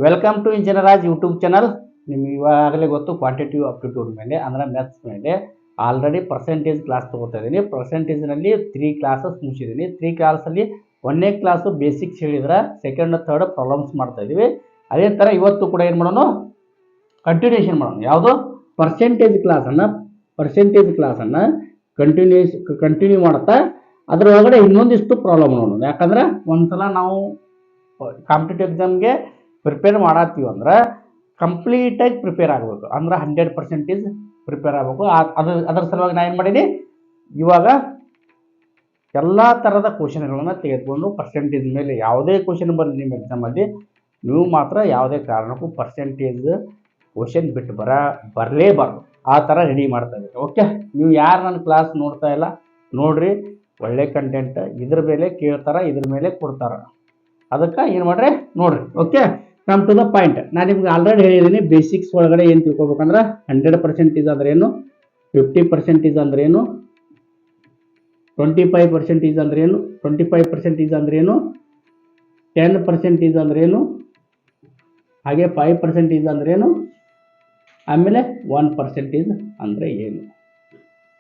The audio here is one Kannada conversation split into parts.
ವೆಲ್ಕಮ್ ಟು ಇಂಜಿನಿಯರಾಜ್ ಯೂಟ್ಯೂಬ್ ಚಾನಲ್. ನಿಮ್ಗೆ ಇವಾಗಲೇ ಗೊತ್ತು ಕ್ವಾಂಟಿಟಿವ್ ಅಪ್ಟಿಟ್ಯೂಡ್ ಮೇಲೆ ಅಂದರೆ ಮ್ಯಾಥ್ಸ್ ಮೇಲೆ ಆಲ್ರೆಡಿ ಪರ್ಸೆಂಟೇಜ್ ಕ್ಲಾಸ್ ತೊಗೋತಾ ಇದ್ದೀನಿ. ಪರ್ಸೆಂಟೇಜ್ನಲ್ಲಿ 3 ಕ್ಲಾಸಸ್ ಮುಗಿಸಿದ್ದೀನಿ. 3 ಕ್ಲಾಸಲ್ಲಿ 1ನೇ ಕ್ಲಾಸು ಬೇಸಿಕ್ಸ್ ಹೇಳಿದ್ರೆ, ಸೆಕೆಂಡ್ ಥರ್ಡ್ ಪ್ರಾಬ್ಲಮ್ಸ್ ಮಾಡ್ತಾ ಇದ್ದೀವಿ. ಅದೇ ಥರ ಇವತ್ತು ಕೂಡ ಏನು ಮಾಡೋಣ, ಕಂಟಿನ್ಯೂಷನ್ ಮಾಡೋಣ. ಯಾವುದು ಪರ್ಸೆಂಟೇಜ್ ಕ್ಲಾಸನ್ನು ಕಂಟಿನ್ಯೂ ಮಾಡ್ತಾ ಅದರೊಳಗಡೆ ಇನ್ನೊಂದಿಷ್ಟು ಪ್ರಾಬ್ಲಮ್ ನೋಡೋಣ. ಯಾಕಂದ್ರೆ ಒಂದ್ಸಲ ನಾವು ಕಾಂಪಿಟೇಟಿವ್ ಎಕ್ಸಾಮ್ಗೆ ಪ್ರಿಪೇರ್ ಮಾಡತ್ತೀವಿ ಅಂದ್ರೆ ಕಂಪ್ಲೀಟಾಗಿ ಪ್ರಿಪೇರ್ ಆಗಬೇಕು, ಅಂದ್ರೆ 100% ಪ್ರಿಪೇರ್ ಆಗಬೇಕು. ಅದರ ಸಲುವಾಗಿ ನಾನು ಏನು ಮಾಡೀನಿ, ಇವಾಗ ಎಲ್ಲ ಥರದ ಕ್ವಶನ್ಗಳನ್ನು ತೆಗೆದುಕೊಂಡು ಪರ್ಸೆಂಟೇಜ್ ಮೇಲೆ ಯಾವುದೇ ಕ್ವಶನ್ ಬರಲಿ ನಿಮ್ಮ ಎಕ್ಸಾಮಲ್ಲಿ, ನೀವು ಮಾತ್ರ ಯಾವುದೇ ಕಾರಣಕ್ಕೂ ಪರ್ಸೆಂಟೇಜ್ ಕ್ವಶನ್ ಬಿಟ್ಟು ಬರಲೇಬಾರ್ದು. ಆ ಥರ ರೆಡಿ ಮಾಡ್ತಾ ಇದ್ದೀವಿ. ಓಕೆ, ನೀವು ಯಾರು ನನ್ನ ಕ್ಲಾಸ್ ನೋಡ್ತಾ ಇಲ್ಲ ನೋಡ್ರಿ, ಒಳ್ಳೆ ಕಂಟೆಂಟ್ ಇದ್ರ ಮೇಲೆ ಕೇಳ್ತಾರೆ, ಇದ್ರ ಮೇಲೆ ಕೊಡ್ತಾರೆ. ಅದಕ್ಕೆ ಏನು ಮಾಡ್ರಿ ನೋಡ್ರಿ. Okay, come to the point. ನಾನು ನಿಮ್ಗೆ ಆಲ್ರೆಡಿ ಹೇಳಿದ್ದೀನಿ, ಬೇಸಿಕ್ಸ್ ಒಳಗಡೆ ಏನು ತಿಳ್ಕೊಬೇಕಂದ್ರೆ 100% ಅಂದ್ರೆ ಏನು, 50% ಅಂದ್ರೆ ಏನು, 25% ಅಂದ್ರೆ ಏನು, 25% ಅಂದ್ರೆ ಏನು, 10% ಅಂದ್ರೆ ಏನು, ಹಾಗೆ 5% ಅಂದ್ರೆ ಏನು, ಆಮೇಲೆ 1% ಅಂದ್ರೆ ಏನು.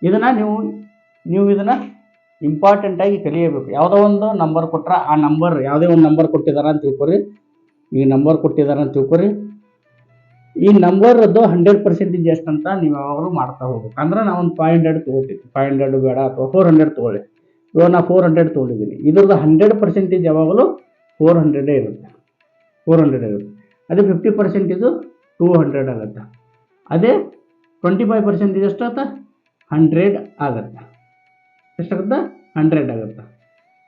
ಇದನ್ನು ನೀವು ಇದನ್ನು ಇಂಪಾರ್ಟೆಂಟಾಗಿ ಕಲಿಯಬೇಕು. ಯಾವುದೋ ಒಂದು ನಂಬರ್ ಕೊಟ್ಟರೆ ಆ ನಂಬರ್ ಯಾವುದೇ ಒಂದು ನಂಬರ್ ಕೊಟ್ಟಿದ್ದಾರೆ ಅಂತ ತಿಳ್ಕೊರಿ. ಈ ನಂಬರ್ ಕೊಟ್ಟಿದ್ದಾರೆ ಅಂತ ತಿಳ್ಕೊರಿ. ಈ ನಂಬರ್ದು 100% ಎಷ್ಟಂತ ನೀವು ಯಾವಾಗಲೂ ಮಾಡ್ತಾ ಹೋಗ್ಬೇಕು. ಅಂದ್ರೆ ನಾವು ಒಂದು 500 ತೊಗೋತೀವಿ, 500 ಬೇಡ ಅಥವಾ 400 ತೊಗೊಳ್ಳಿ. ಇವಾಗ ನಾನು 400 ತೊಗೊಂಡಿದ್ದೀನಿ. ಇದ್ರದ್ದು 100% ಯಾವಾಗಲೂ 400 ಇರುತ್ತೆ. ಅದೇ 50% 200 ಆಗುತ್ತೆ. ಅದೇ 25% ಎಷ್ಟಾಗುತ್ತೆ, 100 ಆಗುತ್ತೆ. ಎಷ್ಟಾಗುತ್ತೆ, 100 ಆಗುತ್ತೆ.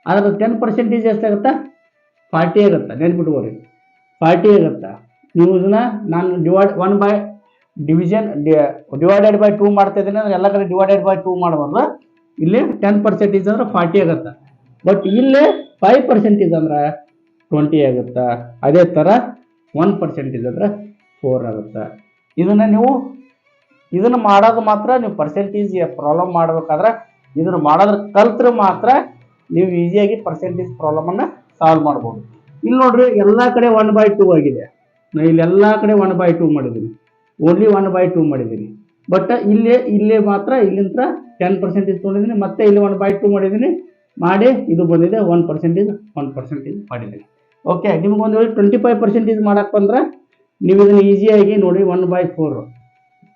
ಅದರ 10% ಎಷ್ಟಾಗುತ್ತೆ, 40 ಆಗುತ್ತೆ. ನೆನ್ಪಿಟ್ಕೋರಿ, 40 ಆಗುತ್ತೆ. ನೀವು ಇದನ್ನ ನಾನು ಡಿವೈಡೆಡ್ ಬೈ 2 ಮಾಡ್ತಾ ಇದ್ದೀನಿ ಅಂದ್ರೆ ಎಲ್ಲ ಕಡೆ ಡಿವೈಡೆಡ್ ಬೈ 2 ಮಾಡಬಾರ್ದು. ಇಲ್ಲಿ 10% ಅಂದ್ರೆ 40 ಆಗುತ್ತೆ. ಬಟ್ ಇಲ್ಲಿ 5% ಅಂದ್ರೆ 20 ಆಗುತ್ತೆ. ಅದೇ ಥರ 1% ಅಂದ್ರೆ 4 ಆಗುತ್ತೆ. ಇದನ್ನು ಮಾಡೋದು ಮಾತ್ರ ನೀವು ಪರ್ಸೆಂಟೇಜ್ ಪ್ರಾಬ್ಲಮ್ ಮಾಡಬೇಕಾದ್ರೆ ಇದನ್ನು ಮಾಡೋದ್ರ ಕಲ್ತ್ರೆ ಮಾತ್ರ ನೀವು ಈಸಿಯಾಗಿ ಪರ್ಸೆಂಟೇಜ್ ಪ್ರಾಬ್ಲಮನ್ನು ಸಾಲ್ವ್ ಮಾಡ್ಬೋದು. ಇಲ್ಲಿ ನೋಡ್ರಿ, ಎಲ್ಲ ಕಡೆ 1/2 ಆಗಿದೆ. ನಾನು ಇಲ್ಲೆಲ್ಲ ಕಡೆ 1/2 ಮಾಡಿದ್ದೀನಿ, ಓನ್ಲಿ 1/2 ಮಾಡಿದ್ದೀನಿ. ಬಟ್ ಇಲ್ಲೇ ಮಾತ್ರ ಇಲ್ಲಿಂದ 10% ತೊಗೊಂಡಿದ್ದೀನಿ, ಮತ್ತೆ ಇಲ್ಲಿ 1/2 ಮಾಡಿದ್ದೀನಿ. ಮಾಡಿ ಇದು ಬಂದಿದೆ 1% ಮಾಡಿದ್ದೀನಿ. ಓಕೆ, ನಿಮ್ಗೊಂದು 25% ಮಾಡಕ್ಕೆ ಬಂದ್ರೆ ನೀವು ಇದನ್ನು ಈಸಿಯಾಗಿ ನೋಡಿ. 1/4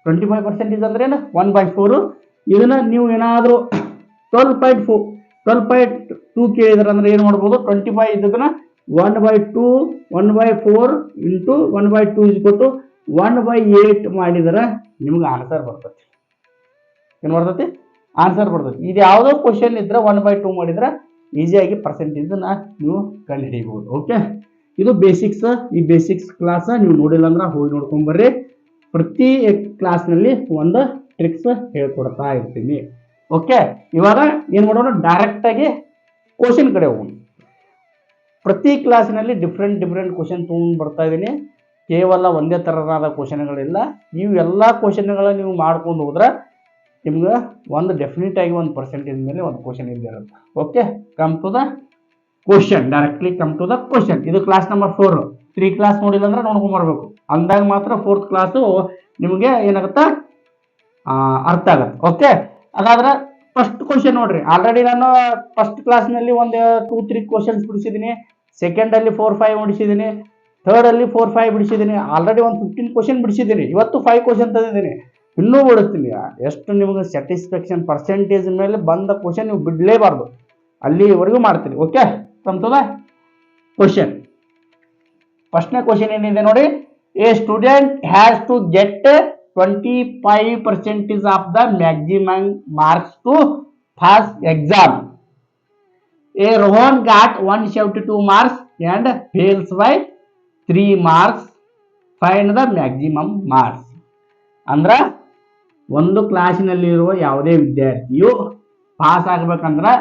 25% ಅಂದ್ರೆ ಏನು, 1/4. ಇದನ್ನು ನೀವು ಏನಾದರೂ 12.2 ಕೇಳಿದ್ರೆ ಅಂದ್ರೆ ಏನು ಮಾಡ್ಬೋದು, 25 ಇದ್ದದನ್ನ 1/2 1/4 ಇಂಟು 1/2 ಇಸ್ಕೊಟ್ಟು 1/8 ಮಾಡಿದ್ರೆ ನಿಮ್ಗೆ ಆನ್ಸರ್ ಬರ್ತದೆ. ಏನು ಬರ್ತೈತಿ, ಆನ್ಸರ್ ಬರ್ತೈತಿ. ಇದು ಯಾವುದೋ ಕ್ವಶನ್ ಇದ್ರೆ 1/2 ಮಾಡಿದ್ರೆ ಈಸಿಯಾಗಿ ಪರ್ಸೆಂಟೇಜನ್ನ ನೀವು ಕಂಡುಹಿಡಿಯಬಹುದು. ಓಕೆ, ಇದು ಬೇಸಿಕ್ಸ್. ಈ ಬೇಸಿಕ್ಸ್ ಕ್ಲಾಸ್ ನೀವು ನೋಡಿಲ್ಲ ಅಂದ್ರೆ ಹೋಗಿ ನೋಡ್ಕೊಂಬರ್ರಿ. ಪ್ರತಿ ಕ್ಲಾಸ್ನಲ್ಲಿ ಒಂದು ಟ್ರಿಕ್ಸ್ ಹೇಳ್ಕೊಡ್ತಾ ಇರ್ತೀನಿ. ಓಕೆ, ಇವಾಗ ಏನು ಮಾಡೋಣ, ಡೈರೆಕ್ಟಾಗಿ ಕ್ವಶನ್ ಕಡೆ ಹೋಗೋಣ. ಪ್ರತಿ ಕ್ಲಾಸಿನಲ್ಲಿ ಡಿಫ್ರೆಂಟ್ ಕ್ವಶನ್ ತೊಗೊಂಡು ಬರ್ತಾ ಇದ್ದೀನಿ. ಕೇವಲ ಒಂದೇ ಥರನಾದ ಕ್ವಶನ್ಗಳಿಲ್ಲ. ನೀವು ಎಲ್ಲ ಕ್ವಶನ್ಗಳ ನೀವು ಮಾಡ್ಕೊಂಡು ಹೋದ್ರೆ ನಿಮ್ಗೆ ಒಂದು ಡೆಫಿನೆಟ್ ಆಗಿ 1% ಮೇಲೆ ಒಂದು ಕ್ವಶನ್ ಇದ್ದೇ ಇರುತ್ತೆ. Okay, come to the question. Directly come to the question. ಇದು ಕ್ಲಾಸ್ ನಂಬರ್ 4. 3 ಕ್ಲಾಸ್ ನೋಡಿಲ್ಲ ಅಂದ್ರೆ ನೋಡ್ಕೊಂಬರ್ಬೇಕು. ಅಂದಾಗ ಮಾತ್ರ 4th ಕ್ಲಾಸು ನಿಮಗೆ ಏನಾಗುತ್ತಾ, ಅರ್ಥ ಆಗುತ್ತೆ. ಓಕೆ, ಹಾಗಾದ್ರೆ ಫಸ್ಟ್ ಕ್ವಶನ್ ನೋಡ್ರಿ. ಆಲ್ರೆಡಿ ನಾನು ಫಸ್ಟ್ ಕ್ಲಾಸ್ನಲ್ಲಿ ಒಂದು 2-3 ಕ್ವಶನ್ಸ್ ಬಿಡಿಸಿದ್ದೀನಿ. ಸೆಕೆಂಡಲ್ಲಿ 4-5 ಬಿಡಿಸಿದ್ದೀನಿ. ಥರ್ಡಲ್ಲಿ 4-5 ಬಿಡಿಸಿದ್ದೀನಿ. ಆಲ್ರೆಡಿ ಒಂದು 15 ಕ್ವಶನ್ ಬಿಡಿಸಿದ್ದೀನಿ. ಇವತ್ತು 5 ಕ್ವಶನ್ ತಂದಿದ್ದೀನಿ, ಇನ್ನೂ ಬಿಡಿಸ್ತೀನಿ. ಎಷ್ಟು ನಿಮಗೆ ಸ್ಯಾಟಿಸ್ಫ್ಯಾಕ್ಷನ್ ಪರ್ಸೆಂಟೇಜ್ ಮೇಲೆ ಬಂದ ಕ್ವಶನ್ ನೀವು ಬಿಡಲೇಬಾರ್ದು, ಅಲ್ಲಿವರೆಗೂ ಮಾಡ್ತೀನಿ. ಓಕೆ, ತಮ್ತದ ಕ್ವಶನ್. ಫಸ್ಟ್ನೇ ಕ್ವಶನ್ ಏನಿದೆ ನೋಡಿ, a student has to get 25% of the maximum marks to pass exam. A Rohan got 172 marks and fails by 3 marks. Find the maximum marks. ಅಂದ್ರೆ ಒಂದು ಕ್ಲಾಸಿನಲ್ಲಿರುವ ಯಾವುದೇ ವಿದ್ಯಾರ್ಥಿಯು ಪಾಸ್ ಆಗ್ಬೇಕಂದ್ರೆ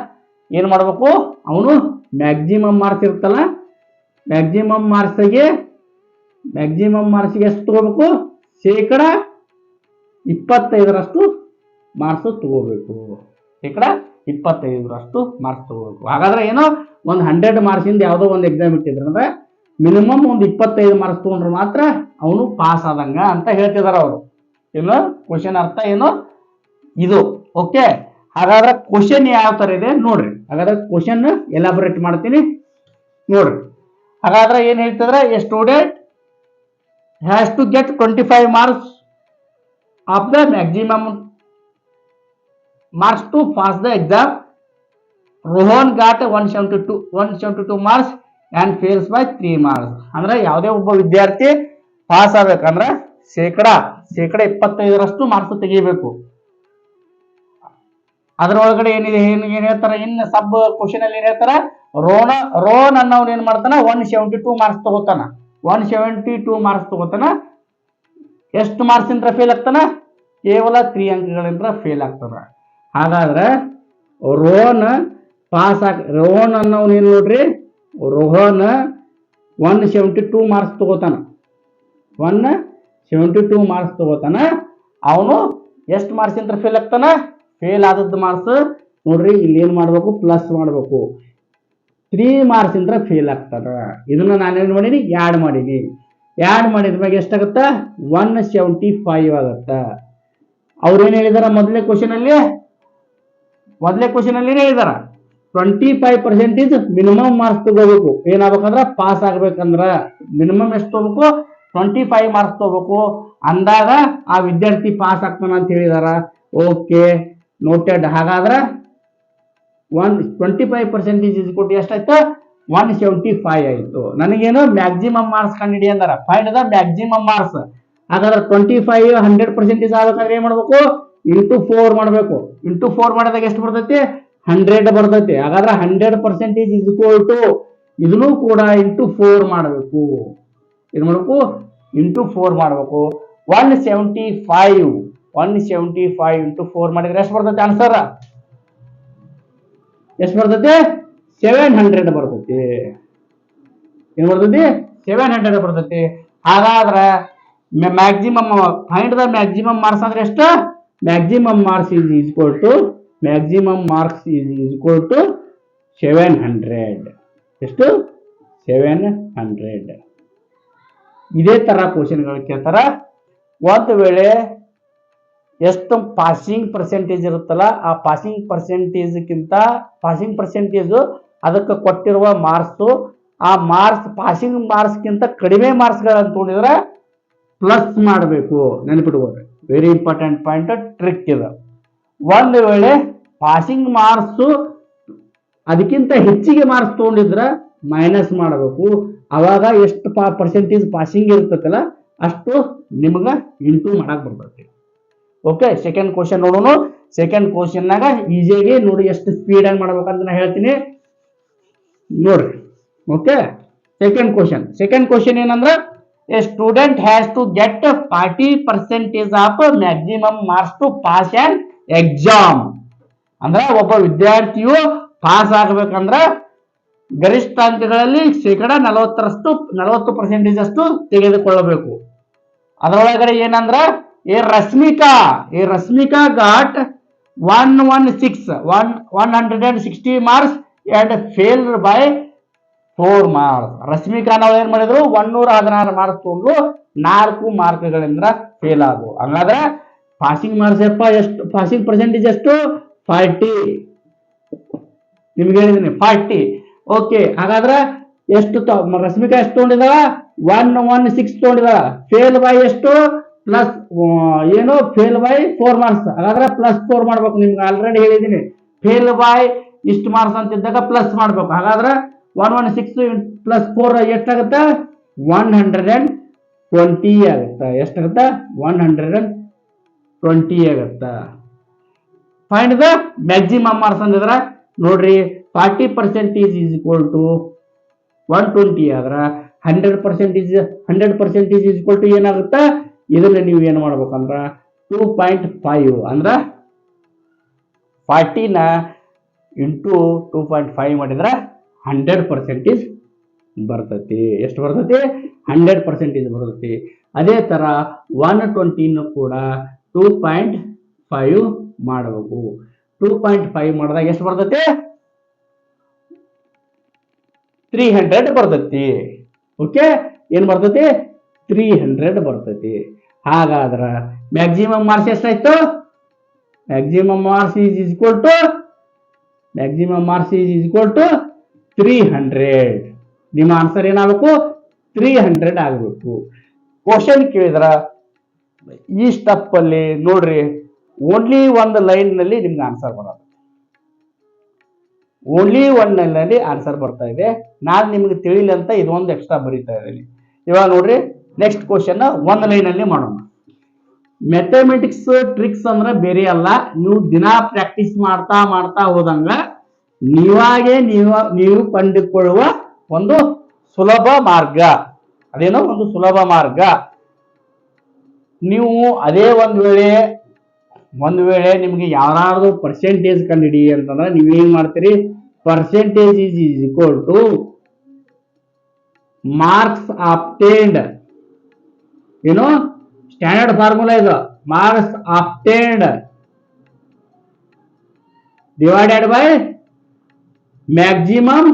ಏನು ಮಾಡಬೇಕು, ಅವನು ಮ್ಯಾಕ್ಸಿಮಮ್ ಮಾರ್ಕ್ಸ್ ಇರುತ್ತಲ್ಲ, ಮ್ಯಾಕ್ಸಿಮಮ್ ಮಾರ್ಕ್ಸಿಗೆ ಎಷ್ಟು ತಗೋಬೇಕು, 25% ಮಾರ್ಕ್ಸ್ ತಗೋಬೇಕು. 25% ಮಾರ್ಕ್ಸ್ ತಗೋಬೇಕು. ಹಾಗಾದ್ರೆ ಏನೋ ಒಂದು 100 ಮಾರ್ಕ್ಸಿಂದ ಯಾವುದೋ ಒಂದು ಎಕ್ಸಾಮ್ ಇಟ್ಟಿದ್ರೆ ಅಂದ್ರೆ ಮಿನಿಮಮ್ ಒಂದು 25 ಮಾರ್ಕ್ಸ್ ತಗೊಂಡ್ರೆ ಮಾತ್ರ ಅವನು ಪಾಸ್ ಆದಂಗ ಅಂತ ಹೇಳ್ತಿದಾರ ಅವರು. ಏನು ಕ್ವಶನ್ ಅರ್ಥ ಏನು ಇದು. ಓಕೆ, ಹಾಗಾದ್ರೆ ಕ್ವಶನ್ ಯಾವ ತರ ಇದೆ ನೋಡ್ರಿ. ಹಾಗಾದ್ರೆ ಕ್ವಶನ್ ಎಲಾಬರೇಟ್ ಮಾಡ್ತೀನಿ ನೋಡ್ರಿ. ಹಾಗಾದ್ರೆ ಏನ್ ಹೇಳ್ತಿದ್ರೆ, a student has to get 25 marks of the maximum marks to pass the exam. Rohan got 172 marks and fails by 3 marks. ಅಂದ್ರೆ ಯಾವುದೇ ಒಬ್ಬ ವಿದ್ಯಾರ್ಥಿ ಪಾಸ್ ಆಗ್ಬೇಕಂದ್ರೆ ಶೇಕಡ 25ರಷ್ಟು ಮಾರ್ಕ್ಸ್ ತೆಗಿಬೇಕು. ಅದರೊಳಗಡೆ ಏನಿದೆ ಏನ್ ಹೇಳ್ತಾರೆ, ಇನ್ ಸಬ್ ಕ್ವಶನ್ ಅಲ್ಲಿ ಏನ್ ಹೇಳ್ತಾರ, ರೋಹನ್ ಅನ್ನೋನ್ ಏನ್ ಮಾಡ್ತಾನ 172 ಮಾರ್ಕ್ಸ್ ತಗೋತಾನ. 172 ಮಾರ್ಕ್ಸ್ ತಗೋತಾನ. ಎಷ್ಟು ಮಾರ್ಕ್ಸ್ ಇಂದ ಫೇಲ್ ಆಗ್ತಾನ? ಕೇವಲ 3 ಅಂಕಗಳಿಂದ ಫೇಲ್ ಆಗ್ತಾನ. ಹಾಗಾದ್ರೆ ರೋಹನ್ ಅನ್ನೋನ್ ಏನ್ ನೋಡ್ರಿ, ರೋಹನ್ 172 ಮಾರ್ಕ್ಸ್ ತಗೋತಾನ. 172 ಮಾರ್ಕ್ಸ್ ತಗೋತಾನ. ಅವನು ಎಷ್ಟು ಮಾರ್ಕ್ಸ್ ಇಂದ ಫೇಲ್ ಆಗ್ತಾನ? ಫೇಲ್ ಆದದ್ದು ಮಾರ್ಕ್ಸ್ ನೋಡ್ರಿ ಇಲ್ಲಿ ಏನ್ ಮಾಡ್ಬೇಕು, ಪ್ಲಸ್ ಮಾಡ್ಬೇಕು. 3 ಮಾರ್ಕ್ಸ್ ಇಂದ ಫೇಲ್ ಆಗ್ತಾರ. ಇದನ್ನ ನಾನೇನ್ ಮಾಡೀನಿ, ಆಡ್ ಮಾಡೀನಿ. ಆಡ್ ಮಾಡಿದ್ಮ್ಯಾಗ ಎಷ್ಟಾಗತ್ತ? 175 ಆಗತ್ತ. ಅವ್ರೇನ್ ಹೇಳಿದಾರ ಮೊದಲೇ ಕ್ವಶನ್ ಅಲ್ಲಿ ಹೇಳಿದಾರ 25% ಮಿನಿಮಮ್ ಮಾರ್ಕ್ಸ್ ತಗೋಬೇಕು. ಏನಾಗಬೇಕಂದ್ರ ಪಾಸ್ ಆಗ್ಬೇಕಂದ್ರ ಮಿನಿಮಮ್ ಎಷ್ಟು ತಗೋಬೇಕು? 25 ಮಾರ್ಕ್ಸ್ ತಗೋಬೇಕು. ಅಂದಾಗ ಆ ವಿದ್ಯಾರ್ಥಿ ಪಾಸ್ ಆಗ್ತಾನ ಅಂತ ಹೇಳಿದಾರ. Okay, noted. ಹಾಗಾದ್ರೆ 25% ಎಷ್ಟಾಯ್ತು? 175 ಆಯ್ತು. ನನಗೇನು ಮ್ಯಾಕ್ಸಿಮಮ್ ಮಾರ್ಕ್ಸ್ ಕಂಡಿಡಿ ಅಂದಾರ. Find the maximum marks. ಹಾಗಾದ್ರೆ 25 100% ಆಗ್ಬೇಕಾದ್ರೆ ಏನ್ ಮಾಡ್ಬೇಕು? ಇಂಟು 4 ಮಾಡ್ಬೇಕು. ಇಂಟು 4 ಮಾಡಿದಾಗ ಎಷ್ಟು ಬರ್ತೈತಿ? 100 ಬರ್ತೈತಿ. ಹಾಗಾದ್ರೆ 100% ಇಸ್ ಈಕ್ವಲ್ ಟು ಇದನ್ನು ಕೂಡ ಇಂಟು 4 ಮಾಡಬೇಕು. ಇದು ಮಾಡಬೇಕು, ಇಂಟು 4 ಮಾಡಬೇಕು. 175 ಇಂಟು 4 ಮಾಡಿದ್ರೆ ಎಷ್ಟು ಬರ್ತೈತಿ ಆನ್ಸರ್? ಎಷ್ಟು ಬರ್ತೈತಿ? 700 ಬರ್ತೈತಿ. ಏನ್ ಬರ್ತೈತಿ? 700 ಬರ್ತೈತಿ. ಹಾಗಾದ್ರೆ maximum find the maximum marks ಅಂದ್ರೆ ಎಷ್ಟು? Maximum marks is equal to 700. ಎಷ್ಟು? 700. ಇದೇ ತರ ಕ್ವಶನ್ಗಳು ಕೇಳ್ತಾರ. ಒಂದು ವೇಳೆ ಎಷ್ಟು ಪಾಸಿಂಗ್ ಪರ್ಸೆಂಟೇಜ್ ಇರುತ್ತಲ್ಲ, ಆ ಪಾಸಿಂಗ್ ಪರ್ಸೆಂಟೇಜ್ ಅದಕ್ಕೆ ಕೊಟ್ಟಿರುವ ಮಾರ್ಕ್ಸ್, ಆ ಮಾರ್ಕ್ಸ್ ಪಾಸಿಂಗ್ ಮಾರ್ಕ್ಸ್ಗಿಂತ ಕಡಿಮೆ ಮಾರ್ಕ್ಸ್ಗಳನ್ನು ತಗೊಂಡಿದ್ರೆ ಪ್ಲಸ್ ಮಾಡಬೇಕು. ನೆನಪಿಟ್ಕೋರಿ, ವೆರಿ ಇಂಪಾರ್ಟೆಂಟ್ ಪಾಯಿಂಟ್, ಟ್ರಿಕ್ ಇದೆ. ಒಂದು ವೇಳೆ ಪಾಸಿಂಗ್ ಮಾರ್ಕ್ಸ್ ಅದಕ್ಕಿಂತ ಹೆಚ್ಚಿಗೆ ಮಾರ್ಕ್ಸ್ ತಗೊಂಡಿದ್ರೆ ಮೈನಸ್ ಮಾಡಬೇಕು. ಅವಾಗ ಎಷ್ಟು ಪರ್ಸೆಂಟೇಜ್ ಪಾಸಿಂಗ್ ಇರ್ತೈತಲ್ಲ ಅಷ್ಟು ನಿಮ್ಗ ಇಂಟು ಮಾಡಕ್ ಬರ್ತೈತಿ. ಓಕೆ, ಸೆಕೆಂಡ್ ಕ್ವಶನ್ ನೋಡೋಣ. ಸೆಕೆಂಡ್ ಕ್ವಶನ್ ನಾಗ ಈಸಿಯಾಗಿ ನೋಡಿ ಎಷ್ಟು ಸ್ಪೀಡ್ ಆಗಿ ಮಾಡ್ಬೇಕಂತ ನಾ ಹೇಳ್ತೀನಿ ನೋಡ್ರಿ. ಓಕೆ, ಸೆಕೆಂಡ್ ಕ್ವಶನ್ ಏನಂದ್ರ, a student has to get 40% of maximum marks to pass on exam. ಅಂದ್ರೆ ಒಬ್ಬ ವಿದ್ಯಾರ್ಥಿಯು ಪಾಸ್ ಆಗಬೇಕಂದ್ರ ಗರಿಷ್ಠ ಅಂಕಗಳಲ್ಲಿ ಶೇಕಡ 40% ಅಷ್ಟು ತೆಗೆದುಕೊಳ್ಳಬೇಕು. ಅದರೊಳಗಡೆ ಏನಂದ್ರ, A Rashmika got 160 marks and fail by 4 marks. Rashmika ನಾವು ಏನ್ ಮಾಡಿದ್ರು, 116 ಮಾರ್ಕ್ಸ್ ತಗೊಂಡು 4 ಮಾರ್ಕ್ಗಳಿಂದ ಫೇಲ್ ಆದವು. ಹಂಗಾದ್ರೆ ಪಾಸಿಂಗ್ ಮಾರ್ಕ್ಸ್ ಎಷ್ಟು? ಪಾಸಿಂಗ್ ಪರ್ಸೆಂಟೇಜ್ ಎಷ್ಟು? 40. ನಿಮ್ಗೆ ಹೇಳಿದೀನಿ 40. ಓಕೆ, ಹಾಗಾದ್ರೆ ಎಷ್ಟು ರಶ್ಮಿಕಾ ಎಷ್ಟು ತಗೊಂಡಿದಾಳ? 116 ತಗೊಂಡಿದಾಳ. ಫೇಲ್ ಬೈ ಎಷ್ಟು? ಪ್ಲಸ್ ಏನು? Fail by 4 marks. ಹಾಗಾದ್ರೆ ಪ್ಲಸ್ 4 ಮಾಡ್ಬೇಕು. ನಿಮ್ಗೆ ಆಲ್ರೆಡಿ ಹೇಳಿದೀನಿ, ಫೇಲ್ ಬೈ ಇಷ್ಟು ಮಾರ್ಕ್ಸ್ ಅಂತಿದ್ದಾಗ ಪ್ಲಸ್ ಮಾಡ್ಬೇಕು. ಹಾಗಾದ್ರೆ 116 ಪ್ಲಸ್ 4 ಎಷ್ಟಾಗುತ್ತೆ? 120 ಆಗುತ್ತೆ. ಎಷ್ಟಾಗುತ್ತೆ? 120 ಆಗುತ್ತೆ. ಫೈಂಡ್ ದ ಮ್ಯಾಕ್ಸಿಮಮ್ ಮಾರ್ಕ್ಸ್ ಅಂದಿದ್ರೆ ನೋಡ್ರಿ, 40% ಈಸ್ ಈಕ್ವಲ್ ಟು 120 ಆದ್ರ 100% ಈಸ್ ಈಕ್ವಲ್ ಟು ಏನಾಗುತ್ತೆ? ಇದನ್ನ ನೀವು ಏನು ಮಾಡ್ಬೇಕಂದ್ರ 2.5 ಅಂದ್ರ 40ನ ಇಂಟು 2.5 ಮಾಡಿದ್ರೆ 100% ಬರ್ತೈತಿ. ಎಷ್ಟು ಬರ್ತೈತಿ? 100% ಬರ್ತೈತಿ. ಅದೇ ತರ 120 ಕೂಡ 2.5 ಮಾಡಬೇಕು. 2.5 ಮಾಡಿದಾಗ ಎಷ್ಟು ಬರ್ತೈತಿ? 300 ಬರ್ತೈತಿ. ಓಕೆ, ಏನು ಬರ್ತೈತಿ 300 ಬರ್ತೈತಿ. ಹಾಗಾದ್ರೆ ಮ್ಯಾಕ್ಸಿಮಮ್ ಮಾರ್ಕ್ಸ್ ಎಷ್ಟಾಯ್ತು? Maximum marks is equal to 300. ನಿಮ್ಮ ಆನ್ಸರ್ ಏನಾಗಬೇಕು? 300 ಆಗಬೇಕು. ಕ್ವಶನ್ ಕೇಳಿದ್ರ ಈ ಸ್ಟೆಪ್ ಅಲ್ಲಿ ನೋಡ್ರಿ, ಓನ್ಲಿ ಒಂದು ಲೈನ್ ನಲ್ಲಿ ನಿಮ್ಗೆ ಆನ್ಸರ್ ಬರೋದು. ಓನ್ಲಿ ಒನ್ ನಲ್ಲಿ ಆನ್ಸರ್ ಬರ್ತಾ ಇದೆ. ನಾನು ನಿಮ್ಗೆ ತಿಳಿಲಿ ಅಂತ ಇದೊಂದು ಎಕ್ಸ್ಟ್ರಾ ಬರೀತಾ ಇದ್ದೀನಿ. ಇವಾಗ ನೋಡ್ರಿ, ನೆಕ್ಸ್ಟ್ ಕ್ವಶನ್ ಒಂದು ಲೈನ್ ಅಲ್ಲಿ ಮಾಡೋಣ. ಮ್ಯಾಥಮೆಟಿಕ್ಸ್ ಟ್ರಿಕ್ಸ್ ಅಂದ್ರೆ ಬೇರೆ ಅಲ್ಲ, ನೀವು ದಿನ ಪ್ರಾಕ್ಟೀಸ್ ಮಾಡ್ತಾ ಮಾಡ್ತಾ ಹೋದಂಗ ನೀವು ಕಂಡುಕೊಳ್ಳುವ ಒಂದು ಸುಲಭ ಮಾರ್ಗ. ಅದೇನೋ ಒಂದು ಸುಲಭ ಮಾರ್ಗ. ನೀವು ಅದೇ ಒಂದು ವೇಳೆ ನಿಮ್ಗೆ ಯಾವ್ದಾದ್ರು ಪರ್ಸೆಂಟೇಜ್ ಕಂಡುಹಿಡಿ ಅಂತಂದ್ರೆ ನೀವೇನ್ ಮಾಡ್ತೀರಿ? Percentage is equal two marks ಆಬ್ಟೇನ್ಡ್. ಏನು ಸ್ಟ್ಯಾಂಡರ್ಡ್ ಫಾರ್ಮುಲಾ ಇದು. Marks ಆಬ್ಟೇನ್ಡ್ divided by maximum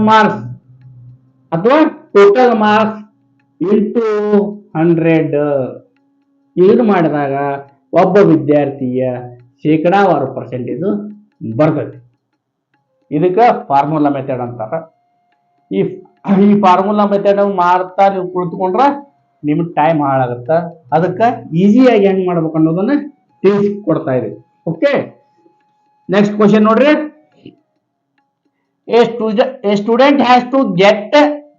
marks ಅಥವಾ ಟೋಟಲ್ ಮಾರ್ಕ್ಸ್ ಇಂಟು 100. ಇದು ಮಾಡಿದಾಗ ಒಬ್ಬ ವಿದ್ಯಾರ್ಥಿಯ ಶೇಕಡಾವಾರು ಪರ್ಸೆಂಟೇಜ್ ಬರ್ತದೆ. ಇದಕ್ಕೆ ಫಾರ್ಮುಲಾ ಮೆಥಡ್ ಅಂತಾರ. ಈ ಫಾರ್ಮುಲಾ ಮೆಥಡ್ ಮಾಡ್ತಾ ನೀವು ಕುಳಿತುಕೊಂಡ್ರೆ ನಿಮ್ಗೆ ಟೈಮ್ ಹಾಳಾಗುತ್ತೆ. ಅದಕ್ಕೆ ಈಸಿಯಾಗಿ ಹೆಂಗ್ ಮಾಡ್ಬೇಕು ಅನ್ನೋದನ್ನ ತಿಳಿಸ್ಕೊಡ್ತಾ ಇದೆ. ಓಕೆ, ನೆಕ್ಸ್ಟ್ ಕ್ವಶನ್ ನೋಡ್ರಿ. A student has to get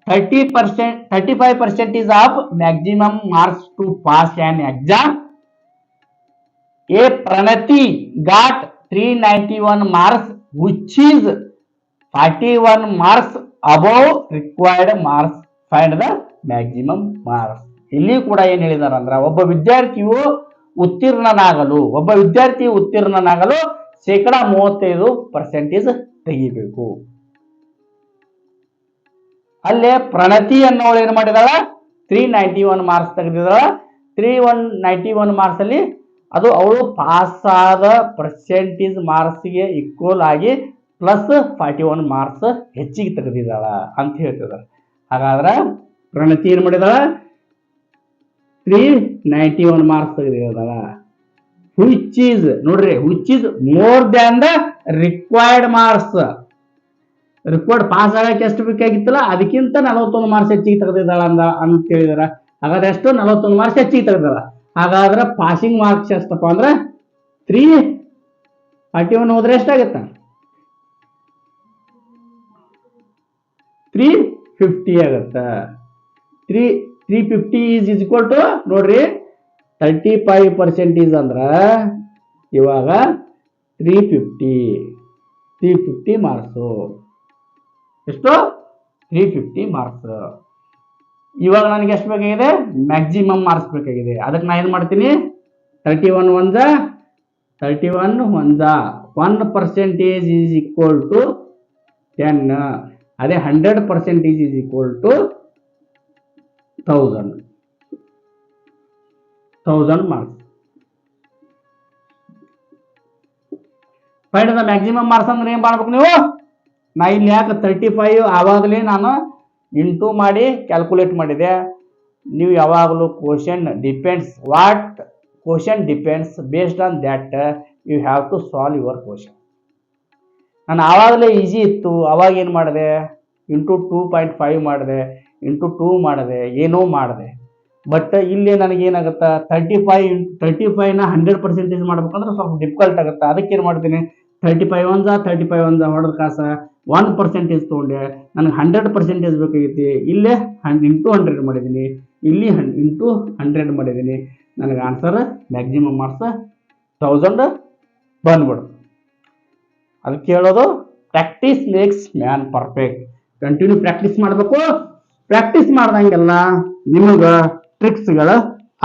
35% of maximum marks to pass an exam. A Pranati got 391 marks, which is 41 marks above required marks. Find the maximum marks. ಇಲ್ಲಿ ಕೂಡ ಏನ್ ಹೇಳಿದಾರ ಅಂದ್ರ, ಒಬ್ಬ ವಿದ್ಯಾರ್ಥಿಯು ಉತ್ತೀರ್ಣನಾಗಲು 35% ತೆಗಿಬೇಕು. ಅಲ್ಲೇ ಪ್ರಣತಿ ಅನ್ನೋಳು ಏನ್ ಮಾಡಿದಾಳ? 391 ಮಾರ್ಕ್ಸ್ ತೆಗೆದಿದ್ದಾಳ. 391 ಮಾರ್ಕ್ಸ್ ಅಲ್ಲಿ ಅದು ಅವಳು ಪಾಸ್ ಆದ ಪರ್ಸೆಂಟೇಜ್ ಮಾರ್ಕ್ಸ್ ಗೆ ಈಕ್ವಲ್ ಆಗಿ ಪ್ಲಸ್ 41 ಮಾರ್ಕ್ಸ್ ಹೆಚ್ಚಿಗೆ ತೆಗೆದಿದ್ದಾಳ ಅಂತ ಹೇಳ್ತಿದ್ದಾರೆ. ಹಾಗಾದ್ರೆ ಪ್ರಣತಿ ಏನ್ ಮಾಡಿದಾಳ? 391 ಮಾರ್ಕ್ಸ್ ತೆಗೆದಿದ್ದಾಳ. which is more than the required marks. Required pass ಆಗಕ್ಕೆ ಎಷ್ಟು ಬೇಕಾಗಿತ್ತಲ್ಲ ಅದಕ್ಕಿಂತ 41 ಮಾರ್ಕ್ಸ್ ಹೆಚ್ಚಿಗೆ ತೆಗೆದಿದ್ದಾಳ ಅಂತ ಹೇಳಿದಾರ. ಹಾಗಾದ್ರೆ ಎಷ್ಟು? 41 ಮಾರ್ಕ್ಸ್ ಹೆಚ್ಚಿಗೆ ತೆಗೆದಾಳ. ಹಾಗಾದ್ರೆ ಪಾಸಿಂಗ್ ಮಾರ್ಕ್ಸ್ ಎಷ್ಟಪ್ಪ ಅಂದ್ರೆ 341 ಹೋದ್ರೆ ಎಷ್ಟಾಗತ್ತ? 350 ಆಗತ್ತ. 350 ಈಸ್ ಈಕ್ವಲ್ ಟು ನೋಡ್ರಿ 35% ಅಂದ್ರ ಇವಾಗ 350 ಮಾರ್ಕ್ಸ್. ಎಷ್ಟು? 350 ಮಾರ್ಕ್ಸ್. ಇವಾಗ ನನಗೆ ಎಷ್ಟು ಬೇಕಾಗಿದೆ? ಮ್ಯಾಕ್ಸಿಮಮ್ ಮಾರ್ಕ್ಸ್ ಬೇಕಾಗಿದೆ. ಅದಕ್ಕೆ ನಾ ಏನ್ ಮಾಡ್ತೀನಿ? 31 1% ಈಸ್ ಈಕ್ವಲ್ ಟು 10. ಅದೇ 100% is equal to 1000 marks. Find the maximum marks ಅಂದ್ರೆ ಏನ್ ಮಾಡ್ಬೇಕು ನೀವು? ನಾ ಇಲ್ಲಿ ಯಾಕೆ 35 ಆವಾಗಲೇ ನಾನು ಇಂಟು ಮಾಡಿ ಕ್ಯಾಲ್ಕುಲೇಟ್ ಮಾಡಿದೆ. ನೀವು ಯಾವಾಗಲೂ question depends based on that you have to solve your question. ನಾನು ಆವಾಗಲೇ ಈಸಿ ಇತ್ತು, ಅವಾಗ ಏನು ಮಾಡಿದೆ? ಇಂಟು 2.5 ಮಾಡಿದೆ, ಇಂಟು 2 ಮಾಡಿದೆ, ಏನೋ ಮಾಡಿದೆ. ಬಟ್ ಇಲ್ಲಿ ನನಗೇನಾಗುತ್ತೆ? 35ನ 100% ಮಾಡ್ಬೇಕಂದ್ರೆ ಸ್ವಲ್ಪ ಡಿಫಿಕಲ್ಟ್ ಆಗುತ್ತೆ. ಅದಕ್ಕೆ ಏನು ಮಾಡ್ತೀನಿ? 35 ಹೊಡೆದ ಕಾಸ 1% ತಗೊಂಡೆ. ನನಗೆ 100% ಬೇಕಾಗಿತ್ತು. ಇಲ್ಲೇ ಇಂಟು 100 ಮಾಡಿದ್ದೀನಿ, ಇಲ್ಲಿ ಇಂಟು 100 ಮಾಡಿದ್ದೀನಿ. ನನಗೆ ಆನ್ಸರ್ ಮ್ಯಾಕ್ಸಿಮಮ್ ಮಾರ್ಕ್ಸ್ 1000 ಬಂದ್ಬಿಡು. ಅದಕ್ಕೆ ಹೇಳೋದು practice makes man perfect. Continue practice ಮಾಡಬೇಕು. ಪ್ರಾಕ್ಟೀಸ್ ಮಾಡ್ದಂಗೆಲ್ಲ ನಿಮಗೆ ಟ್ರಿಕ್ಸ್ಗಳು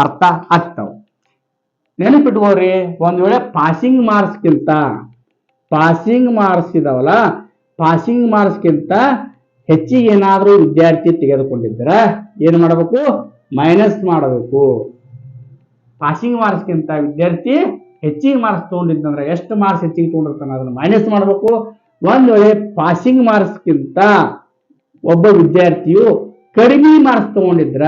ಅರ್ಥ ಆಗ್ತಾವ. ನೆನಪಿಟ್ಕೋರಿ, ಒಂದ್ ವೇಳೆ ಪಾಸಿಂಗ್ ಮಾರ್ಕ್ಸ್ ಇದಾವಲ್ಲ, ಪಾಸಿಂಗ್ ಮಾರ್ಕ್ಸ್ಗಿಂತ ಹೆಚ್ಚಿಗೆ ಏನಾದರೂ ವಿದ್ಯಾರ್ಥಿ ತೆಗೆದುಕೊಂಡಿದ್ರೆ ಏನು ಮಾಡಬೇಕು? ಮೈನಸ್ ಮಾಡಬೇಕು. ಪಾಸಿಂಗ್ ಮಾರ್ಕ್ಸ್ಗಿಂತ ವಿದ್ಯಾರ್ಥಿ ಹೆಚ್ಚಿಗೆ ಮಾರ್ಕ್ಸ್ ತೊಗೊಂಡಿದ್ದಂದ್ರೆ ಎಷ್ಟು ಮಾರ್ಕ್ಸ್ ಹೆಚ್ಚಿಗೆ ತೊಗೊಂಡಿರ್ತಾನೆ ಅದನ್ನು ಮೈನಸ್ ಮಾಡಬೇಕು. ಒಂದು ವೇಳೆ ಪಾಸಿಂಗ್ ಮಾರ್ಕ್ಸ್ಗಿಂತ ಒಬ್ಬ ವಿದ್ಯಾರ್ಥಿಯು ಕಡಿಮೆ ಮಾರ್ಕ್ಸ್ ತಗೊಂಡಿದ್ರ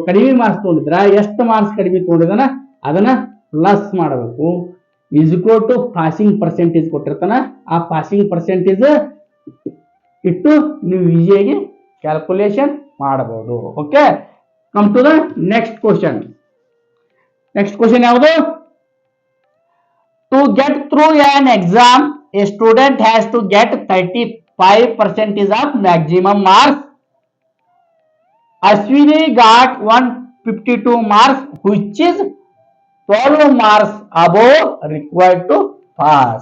ಕಡಿಮೆ ಮಾರ್ಕ್ಸ್ ತಗೊಂಡಿದ್ರ ಎಷ್ಟು ಮಾರ್ಕ್ಸ್ ಕಡಿಮೆ ತಗೊಂಡಿದ್ದಾನ ಅದನ್ನ ಪ್ಲಸ್ ಮಾಡಬೇಕು. Is equal to passing percentage ಕೊಟ್ಟಿರ್ತಾನ, ಆ ಪಾಸಿಂಗ್ ಪರ್ಸೆಂಟೇಜ್ ಇಟ್ಟು ನೀವು ಈಸಿಯಾಗಿ ಕ್ಯಾಲ್ಕುಲೇಷನ್ ಮಾಡಬಹುದು. Okay, come to the next question. Next question ಯಾವುದು? To get through on exam a student has to get 35% of maximum marks. Ashwini got 152 marks, which is 12 marks above required to pass.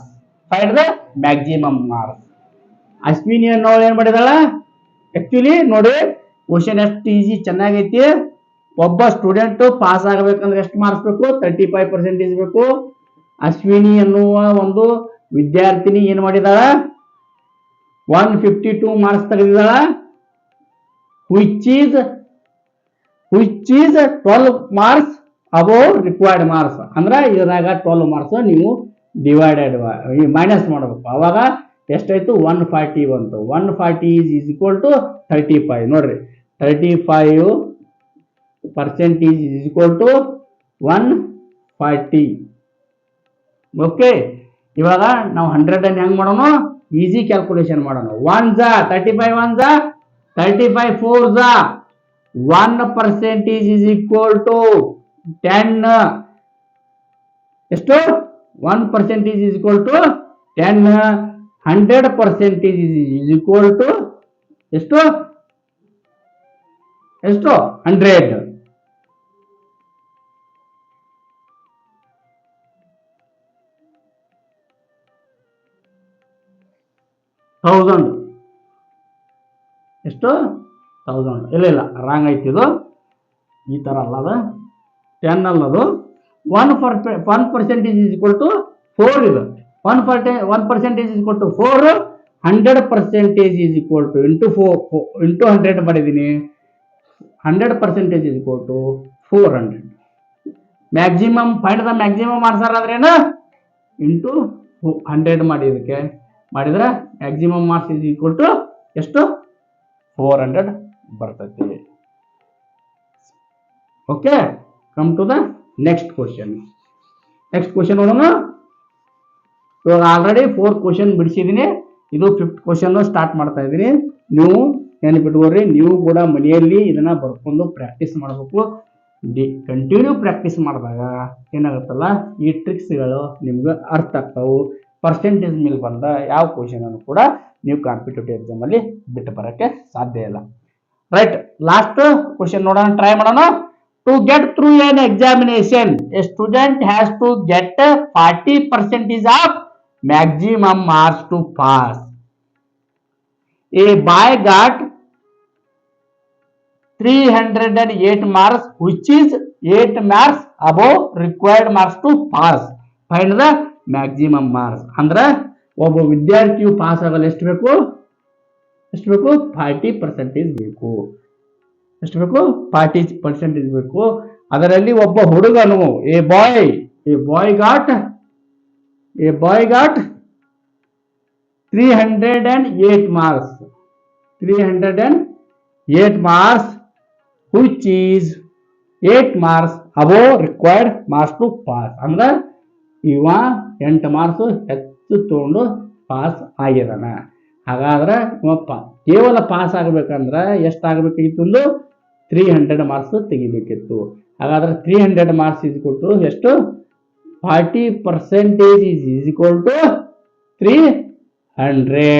Find the maximum marks. Ashwini ಅನ್ನೋಳು ಏನ್ ಮಾಡಿದಾಳ? ಆಕ್ಚುಲಿ ನೋಡಿ ಕ್ವಶನ್ ಎಷ್ಟು ಈಸಿ ಚೆನ್ನಾಗೈತಿ. ಒಬ್ಬ ಸ್ಟೂಡೆಂಟ್ ಪಾಸ್ ಆಗಬೇಕಂದ್ರೆ ಎಷ್ಟು ಮಾರ್ಕ್ಸ್ ಬೇಕು? 35% ಬೇಕು. ಅಶ್ವಿನಿ ಅನ್ನುವ ಒಂದು ವಿದ್ಯಾರ್ಥಿನಿ ಏನ್ ಮಾಡಿದಾಳ? 152 ಮಾರ್ಕ್ಸ್ ತೆಗೆದಿದ್ದಾಳ. which is 12 marks above required marks. ಅಂದ್ರೆ ಇದ್ರಾಗ 12 ಮಾರ್ಕ್ಸ್ ನೀವು ಡಿವೈಡೆಡ್ ಮೈನಸ್ ಮಾಡಬೇಕು. ಅವಾಗ ಎಷ್ಟಾಯ್ತು? 140 ಬಂತು. 140 is equal to 35. ನೋಡ್ರಿ 35% is equal to 140. ಓಕೆ, ಇವಾಗ ನಾವು 100 ಅನ್ನು ಹೆಂಗ್ ಮಾಡೋಣ? ಈಸಿ ಕ್ಯಾಲ್ಕುಲೇಷನ್ ಮಾಡೋಣ. 35 1 35 4 1% is equal to 10. ಎಷ್ಟು? 1% is equal to 10. 100% is equal to ಎಷ್ಟು? 100. ಎಷ್ಟು? 1000. ಇಲ್ಲ ರಾಂಗ್ ಐತಿ ಇದು. ಈ ತರ ಅಲ್ಲ, ಅದು 10 ಅಲ್ಲದು. 1% is equal to 4. ಇದು 1% is equal to 4. 100% is equal to into 100 ಮಾಡಿದೀನಿ. 100% is equal to 400. Maximum find the maximum answer ಆದ್ರೇನು? ಇಂಟು 100 ಮಾಡಿದಕ್ಕೆ ಮಾಡಿದ್ರೆ maximum marks is equal to ಎಷ್ಟು? 400 ಬರ್ತೈತಿ. Okay, come to the next question. Next question ನೋಡೋಣ. ಇವಾಗ ಆಲ್ರೆಡಿ 4 ಕ್ವಶನ್ ಬಿಡಿಸಿದೀನಿ. ಇದು 5th ಕ್ವಶನ್ ಸ್ಟಾರ್ಟ್ ಮಾಡ್ತಾ ಇದ್ದೀನಿ. ನೀವು ನೆನಪಿಟ್ಕೋರಿ, ನೀವು ಕೂಡ ಮನೆಯಲ್ಲಿ ಇದನ್ನ ಬರ್ಕೊಂಡು ಪ್ರಾಕ್ಟೀಸ್ ಮಾಡಬೇಕು. ಕಂಟಿನ್ಯೂ ಪ್ರಾಕ್ಟೀಸ್ ಮಾಡಿದಾಗ ಏನಾಗುತ್ತಲ್ಲ, ಈ ಟ್ರಿಕ್ಸ್ಗಳು ನಿಮ್ಗೆ ಅರ್ಥ ಆಗ್ತಾವು. ಪರ್ಸೆಂಟೇಜ್ ಮೇಲೆ ಬಂದ ಯಾವ ಕ್ವಶನ್ ಅನ್ನು ಕೂಡ ನೀವು ಕಾಂಪಿಟೇಟಿವ್ ಎಕ್ಸಾಮ್ ಅಲ್ಲಿ ಬಿಟ್ಟು ಬರಕ್ಕೆ ಸಾಧ್ಯ ಇಲ್ಲ. ರೈಟ್, ಲಾಸ್ಟ್ ಕ್ವಶನ್ ನೋಡೋಣ, ಟ್ರೈ ಮಾಡೋಣ. To get through an examination a student has to get 40% of maximum marks to pass. A boy got 308 marks, which is 8 marks above required marks to pass. Find the maximum marks. ಅಂದ್ರೆ ಒಬ್ಬ ವಿದ್ಯಾರ್ಥಿಯು ಪಾಸ್ ಆಗಲು ಎಷ್ಟು ಬೇಕು? 40% ಬೇಕು. ಎಷ್ಟು ಬೇಕು? 40% ಬೇಕು. ಅದರಲ್ಲಿ ಒಬ್ಬ ಹುಡುಗನು A boy got 308 marks. 308 marks, which is 8 marks above required marks to pass. ಅಂದ್ರೆ ಇವ 8 ಮಾರ್ಕ್ಸ್ ಹೆಚ್ಚು ತಗೊಂಡು ಪಾಸ್ ಆಗಿದಾನ. ಹಾಗಾದ್ರೆ ಕೇವಲ ಪಾಸ್ ಆಗಬೇಕಂದ್ರೆ ಎಷ್ಟಾಗಬೇಕಿತ್ತು? 300 ಮಾರ್ಕ್ಸ್ ತೆಗಿಬೇಕಿತ್ತು. ಹಾಗಾದ್ರೆ 300 ಮಾರ್ಕ್ಸ್ ಇಸ್ ಈಕ್ವಲ್ ಟು ಎಷ್ಟು? 40% is equal to 300.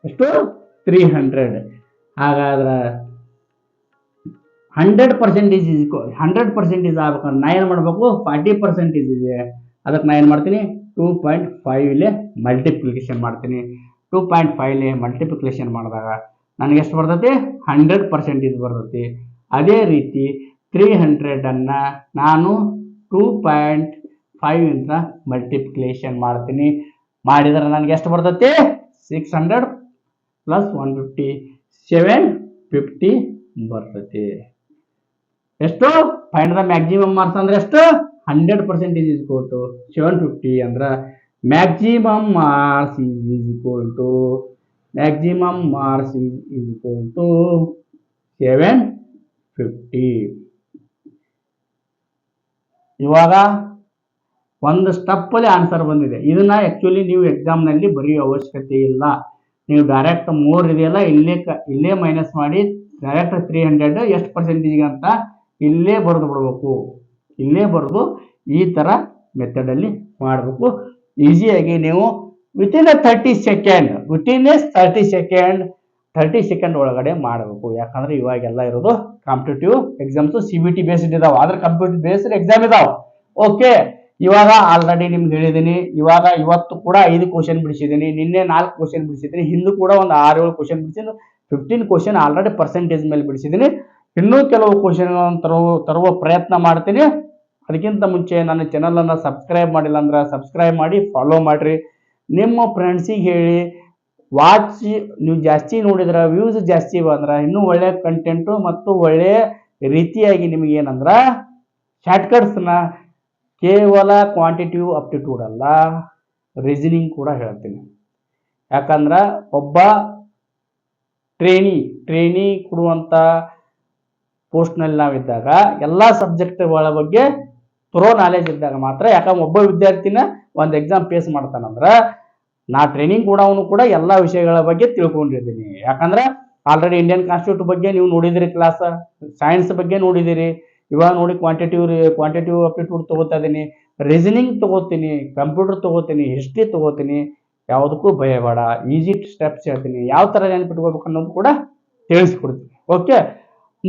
ಎಷ್ಟು? 300. ಹಾಗಾದ್ರೆ 100% ಆಗ್ಬೇಕಂದ್ರೆ ನಾ ಏನ್ ಮಾಡ್ಬೇಕು? 40% ಇದೆ, ಅದಕ್ಕೆ ನಾ ಏನ್ ಮಾಡ್ತೀನಿ? 2.5 ಇಲ್ಲಿ ಮಲ್ಟಿಪ್ಲಿಕೇಶನ್ ಮಾಡ್ತೀನಿ. 2.5 ಇಲ್ಲಿ ಮಲ್ಟಿಪ್ಲಿಕೇಶನ್ ಮಾಡಿದಾಗ ನನಗೆ ಎಷ್ಟು ಬರ್ತೈತಿ? 100% ಬರ್ತೈತಿ. ಅದೇ ರೀತಿ 300 ಅನ್ನ ನಾನು 2.5 ಇಂದ ಮಲ್ಟಿಪ್ಲಿಕೇಶನ್ ಮಾಡ್ತೀನಿ. ಮಾಡಿದ್ರೆ ನನಗೆ ಎಷ್ಟು ಬರ್ತೈತಿ? 600 ಪ್ಲಸ್ 150 750 ಬರ್ತೈತಿ. ಎಷ್ಟು? ಫೈಂಡ್ ದ ಮ್ಯಾಕ್ಸಿಮಮ್ ಮಾರ್ಕ್ಸ್ ಅಂದ್ರೆ ಎಷ್ಟು? 100% is equal to 750 ಅಂದ್ರೆ maximum mass is equal to 750. ಇವಾಗ ಒಂದು ಸ್ಟೆಪ್ ಅಲ್ಲಿ ಆನ್ಸರ್ ಬಂದಿದೆ. ಇದನ್ನ ಆಕ್ಚುಲಿ ನೀವು ಎಕ್ಸಾಮ್ ನಲ್ಲಿ ಬರೆಯೋ ಅವಶ್ಯಕತೆ ಇಲ್ಲ. ನೀವು ಡೈರೆಕ್ಟ್ 3 ಇದೆಯಲ್ಲ ಇಲ್ಲೇ ಮೈನಸ್ ಮಾಡಿ ಡೈರೆಕ್ಟ್ 300 ಎಷ್ಟು ಪರ್ಸೆಂಟೇಜ್ ಅಂತ ಇಲ್ಲೇ ಬರೆದು ಬಿಡಬೇಕು. ಇಲ್ಲೇ ಬರೆದು ಈ ತರ ಮೆಥಡ್ ಅಲ್ಲಿ ಮಾಡಬೇಕು. ಈಸಿಯಾಗಿ ನೀವು ವಿತಿನ್ 30 ಸೆಕೆಂಡ್ ಒಳಗಡೆ ಮಾಡಬೇಕು. ಯಾಕಂದ್ರೆ ಇವಾಗೆಲ್ಲ ಇರೋದು ಕಾಂಪಿಟೇಟಿವ್ ಎಕ್ಸಾಮ್ಸ್ CBT ಬೇಸ್ಡ್ ಇದಾವ, ಆದ್ರೆ ಕಂಪ್ಯೂಟರ್ ಬೇಸ್ಡ್ ಎಕ್ಸಾಮ್ ಇದಾವ. ಓಕೆ, ಇವಾಗ ಆಲ್ರೆಡಿ ನಿಮ್ಗೆ ಹೇಳಿದೀನಿ. ಇವತ್ತು ಕೂಡ 5 ಕ್ವಶನ್ ಬಿಡಿಸಿದ್ದೀನಿ, ನಿನ್ನೆ 4 ಕ್ವಶನ್ ಬಿಡಿಸಿದ್ದೀನಿ, ಹಿಂದೂ ಕೂಡ ಒಂದು 6-7 ಕ್ವಶನ್ ಬಿಡಿಸಿದ್ದೀನಿ. 15 ಕ್ವಶನ್ ಆಲ್ರೆಡಿ ಪರ್ಸೆಂಟೇಜ್ ಮೇಲೆ ಬಿಡಿಸಿದ್ದೀನಿ. ಇನ್ನೂ ಕೆಲವು ಕ್ವಶನ್ ತರುವ ಪ್ರಯತ್ನ ಮಾಡ್ತೀನಿ. ಅದಕ್ಕಿಂತ ಮುಂಚೆ ನನ್ನ ಚಾನಲ್ ಅನ್ನ ಸಬ್ಸ್ಕ್ರೈಬ್ ಮಾಡಿಲ್ಲ ಅಂದ್ರೆ ಸಬ್ಸ್ಕ್ರೈಬ್ ಮಾಡಿ, ಫಾಲೋ ಮಾಡ್ರಿ. ನಿಮ್ಮ ಫ್ರೆಂಡ್ಸಿಗೆ ಹೇಳಿ. ನೀವು ಜಾಸ್ತಿ ನೋಡಿದ್ರೆ, ವ್ಯೂಸ್ ಜಾಸ್ತಿ ಬಂದ್ರೆ ಇನ್ನೂ ಒಳ್ಳೆ ಕಂಟೆಂಟು ಮತ್ತು ಒಳ್ಳೆ ರೀತಿಯಾಗಿ ನಿಮಗೆ ಏನಂದ್ರ ಶಾರ್ಟ್ಕಟ್ಸ್ನ ಕೇವಲ ಕ್ವಾಂಟಿಟಿವ್ ಅಪ್ಟಿಟ್ಯೂಡ್ ಅಲ್ಲ, ರೀಸನಿಂಗ್ ಕೂಡ ಹೇಳ್ತೀನಿ. ಯಾಕಂದ್ರೆ ಒಬ್ಬ ಟ್ರೇನಿ ಕೊಡುವಂತ ಪೋಸ್ಟ್ನಲ್ಲಿ ನಾವಿದ್ದಾಗ ಎಲ್ಲ ಸಬ್ಜೆಕ್ಟ್ಗಳ ಬಗ್ಗೆ ಥರೋ ನಾಲೆಜ್ ಇದ್ದಾಗ ಮಾತ್ರ. ಯಾಕಂದ್ರೆ ಒಬ್ಬ ವಿದ್ಯಾರ್ಥಿನ ಒಂದು ಎಕ್ಸಾಮ್ ಫೇಸ್ ಮಾಡ್ತಾನಂದ್ರೆ ನಾ ಟ್ರೈನಿಂಗ್ ಕೊಡೋನು ಕೂಡ ಎಲ್ಲ ವಿಷಯಗಳ ಬಗ್ಗೆ ತಿಳ್ಕೊಂಡಿದ್ದೀನಿ. ಯಾಕಂದ್ರೆ ಆಲ್ರೆಡಿ ಇಂಡಿಯನ್ ಕಾನ್ಸ್ಟಿಟ್ಯೂಟ್ ಬಗ್ಗೆ ನೀವು ನೋಡಿದಿರಿ ಕ್ಲಾಸ್, ಸೈನ್ಸ್ ಬಗ್ಗೆ ನೋಡಿದಿರಿ. ಇವಾಗ ನೋಡಿ ಕ್ವಾಂಟಿಟಿವ್ ಅಪ್ಟಿಟ್ಯೂಡ್ ತಗೋತಾ ಇದೀನಿ, ರೀಸನಿಂಗ್ ತಗೋತೀನಿ, ಕಂಪ್ಯೂಟರ್ ತಗೋತೀನಿ, ಹಿಸ್ಟ್ರಿ ತಗೋತೀನಿ. ಯಾವುದಕ್ಕೂ ಭಯಬೇಡ, ಈಸಿ ಸ್ಟೆಪ್ಸ್ ಹೇಳ್ತೀನಿ, ಯಾವ ತರ ನೆನಪಿಟ್ಕೋಬೇಕು ಅನ್ನೋದು ಕೂಡ ತಿಳಿಸ್ಕೊಡ್ತೀನಿ. ಓಕೆ,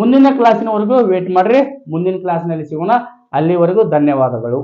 ಮುಂದಿನ ಕ್ಲಾಸಿನವರೆಗೂ ವೇಟ್ ಮಾಡ್ರಿ. ಮುಂದಿನ ಕ್ಲಾಸ್ನಲ್ಲಿ ಸಿಗೋಣ. ಅಲ್ಲಿವರೆಗೂ ಧನ್ಯವಾದಗಳು.